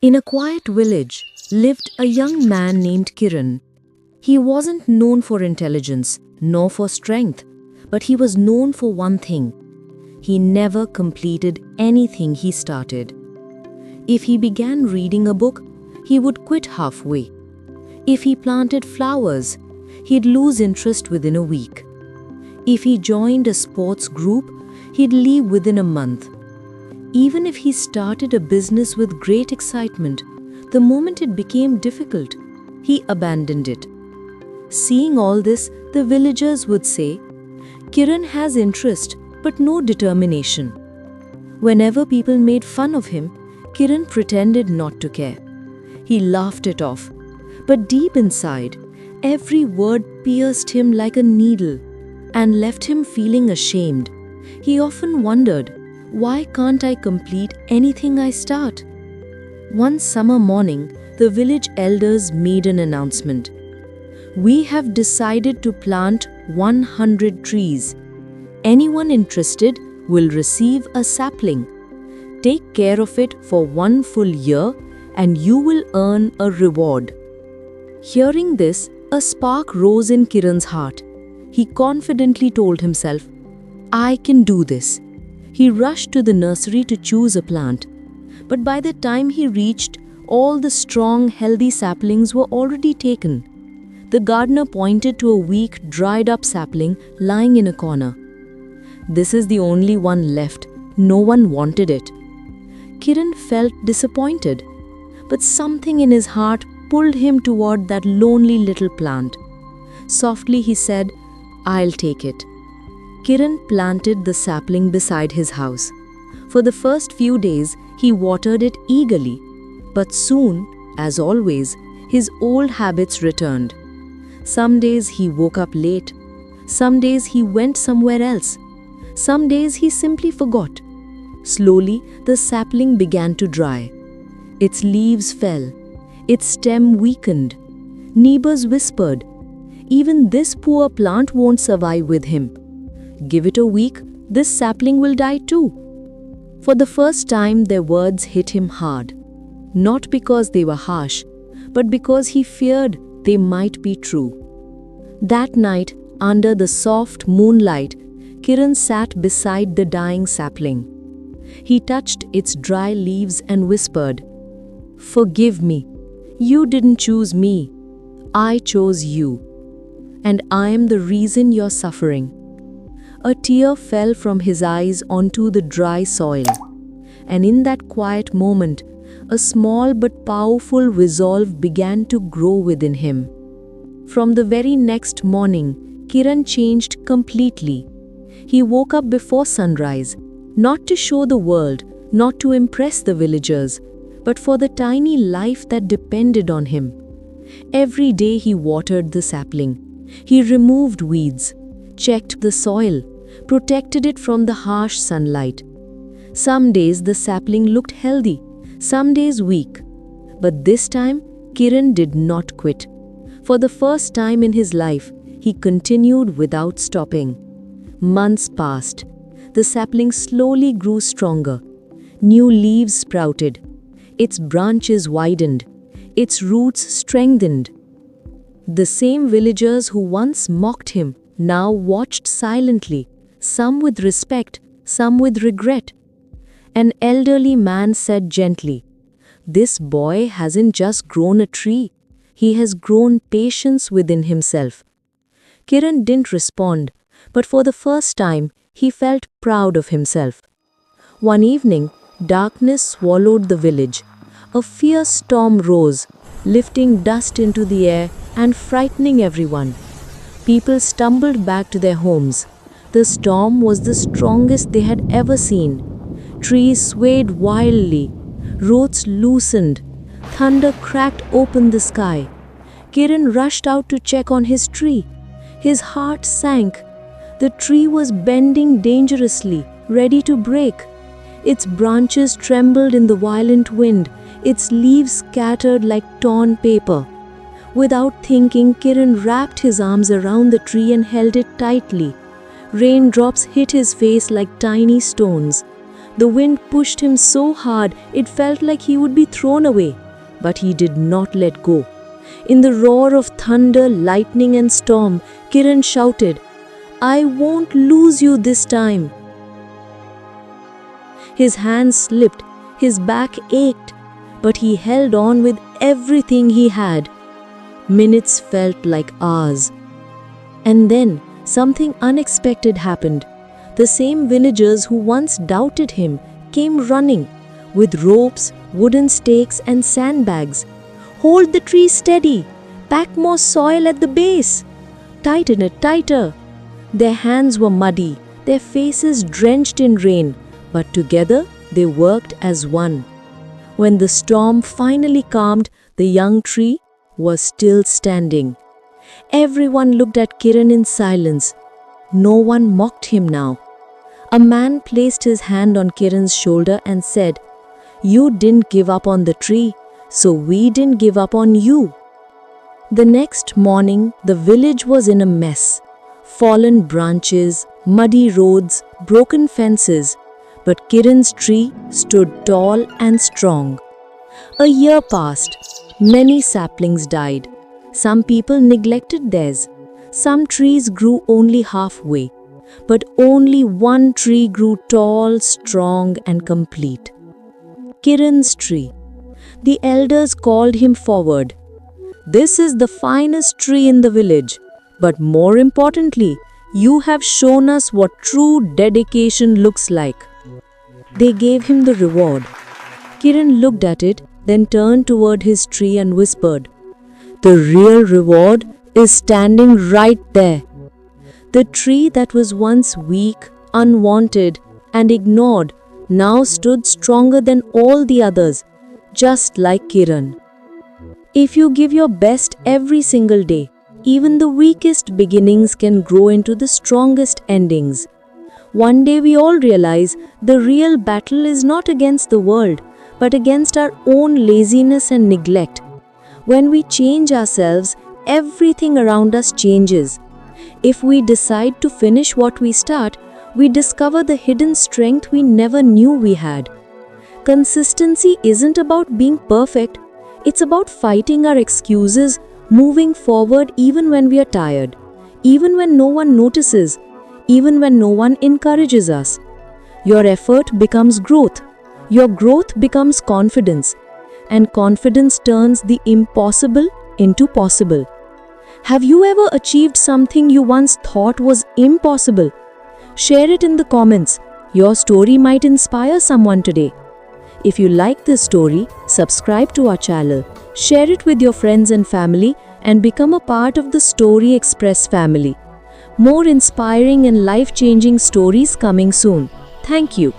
In a quiet village lived a young man named Kiran. He wasn't known for intelligence nor for strength, but he was known for one thing. He never completed anything he started. If he began reading a book, he would quit halfway. If he planted flowers, he'd lose interest within a week. If he joined a sports group, he'd leave within a month. Even if he started a business with great excitement, the moment it became difficult, he abandoned it. Seeing all this, the villagers would say, "Kiran has interest but no determination." Whenever people made fun of him, Kiran pretended not to care. He laughed it off, but deep inside, every word pierced him like a needle and left him feeling ashamed. He often wondered, why can't I complete anything I start? One summer morning, the village elders made an announcement. "We have decided to plant 100 trees. Anyone interested will receive a sapling. Take care of it for 1 full year and you will earn a reward." Hearing this, a spark rose in Kiran's heart. He confidently told himself, "I can do this." He rushed to the nursery to choose a plant. But by the time he reached, all the strong, healthy saplings were already taken. The gardener pointed to a weak, dried-up sapling lying in a corner. "This is the only one left. No one wanted it." Kiran felt disappointed, but something in his heart pulled him toward that lonely little plant. Softly he said, "I'll take it." Kiran planted the sapling beside his house. For the first few days, he watered it eagerly. But soon, as always, his old habits returned. Some days he woke up late. Some days he went somewhere else. Some days he simply forgot. Slowly, the sapling began to dry. Its leaves fell. Its stem weakened. Neighbors whispered, "Even this poor plant won't survive with him. Give it a week, this sapling will die too." For the first time, their words hit him hard. Not because they were harsh, but because he feared they might be true. That night, under the soft moonlight, Kiran sat beside the dying sapling. He touched its dry leaves and whispered, "Forgive me. You didn't choose me. I chose you. And I am the reason you're suffering." A tear fell from his eyes onto the dry soil, and in that quiet moment, a small but powerful resolve began to grow within him. From the very next morning, Kiran changed completely. He woke up before sunrise, not to show the world, not to impress the villagers, but for the tiny life that depended on him. Every day he watered the sapling. He removed weeds, checked the soil, protected it from the harsh sunlight. Some days the sapling looked healthy, some days weak. But this time, Kiran did not quit. For the first time in his life, he continued without stopping. Months passed. The sapling slowly grew stronger. New leaves sprouted. Its branches widened. Its roots strengthened. The same villagers who once mocked him now watched silently, some with respect, some with regret. An elderly man said gently, "This boy hasn't just grown a tree, he has grown patience within himself." Kiran didn't respond, but for the first time, he felt proud of himself. One evening, darkness swallowed the village. A fierce storm rose, lifting dust into the air and frightening everyone. People stumbled back to their homes. The storm was the strongest they had ever seen. Trees swayed wildly. Roots loosened. Thunder cracked open the sky. Kiran rushed out to check on his tree. His heart sank. The tree was bending dangerously, ready to break. Its branches trembled in the violent wind. Its leaves scattered like torn paper. Without thinking, Kiran wrapped his arms around the tree and held it tightly. Raindrops hit his face like tiny stones. The wind pushed him so hard it felt like he would be thrown away, but he did not let go. In the roar of thunder, lightning and storm, Kiran shouted, "I won't lose you this time." His hands slipped, his back ached, but he held on with everything he had. Minutes felt like hours. And then something unexpected happened. The same villagers who once doubted him came running with ropes, wooden stakes and sandbags. "Hold the tree steady! Pack more soil at the base! Tighten it tighter!" Their hands were muddy, their faces drenched in rain, but together they worked as one. When the storm finally calmed, the young tree was still standing. Everyone looked at Kiran in silence. No one mocked him now. A man placed his hand on Kiran's shoulder and said, "You didn't give up on the tree, so we didn't give up on you." The next morning, the village was in a mess. Fallen branches, muddy roads, broken fences. But Kiran's tree stood tall and strong. A year passed. Many saplings died. Some people neglected theirs. Some trees grew only halfway. But only one tree grew tall, strong, and complete. Kiran's tree. The elders called him forward. "This is the finest tree in the village. But more importantly, you have shown us what true dedication looks like." They gave him the reward. Kiran looked at it, then turned toward his tree and whispered, "The real reward is standing right there." The tree that was once weak, unwanted, and ignored now stood stronger than all the others, just like Kiran. If you give your best every single day, even the weakest beginnings can grow into the strongest endings. One day we all realize the real battle is not against the world, but against our own laziness and neglect. When we change ourselves, everything around us changes. If we decide to finish what we start, we discover the hidden strength we never knew we had. Consistency isn't about being perfect, it's about fighting our excuses, moving forward even when we are tired, even when no one notices, even when no one encourages us. Your effort becomes growth. Your growth becomes confidence. And confidence turns the impossible into possible. Have you ever achieved something you once thought was impossible? Share it in the comments. Your story might inspire someone today. If you like this story, subscribe to our channel, share it with your friends and family, and become a part of the Story Express family. More inspiring and life-changing stories coming soon. Thank you.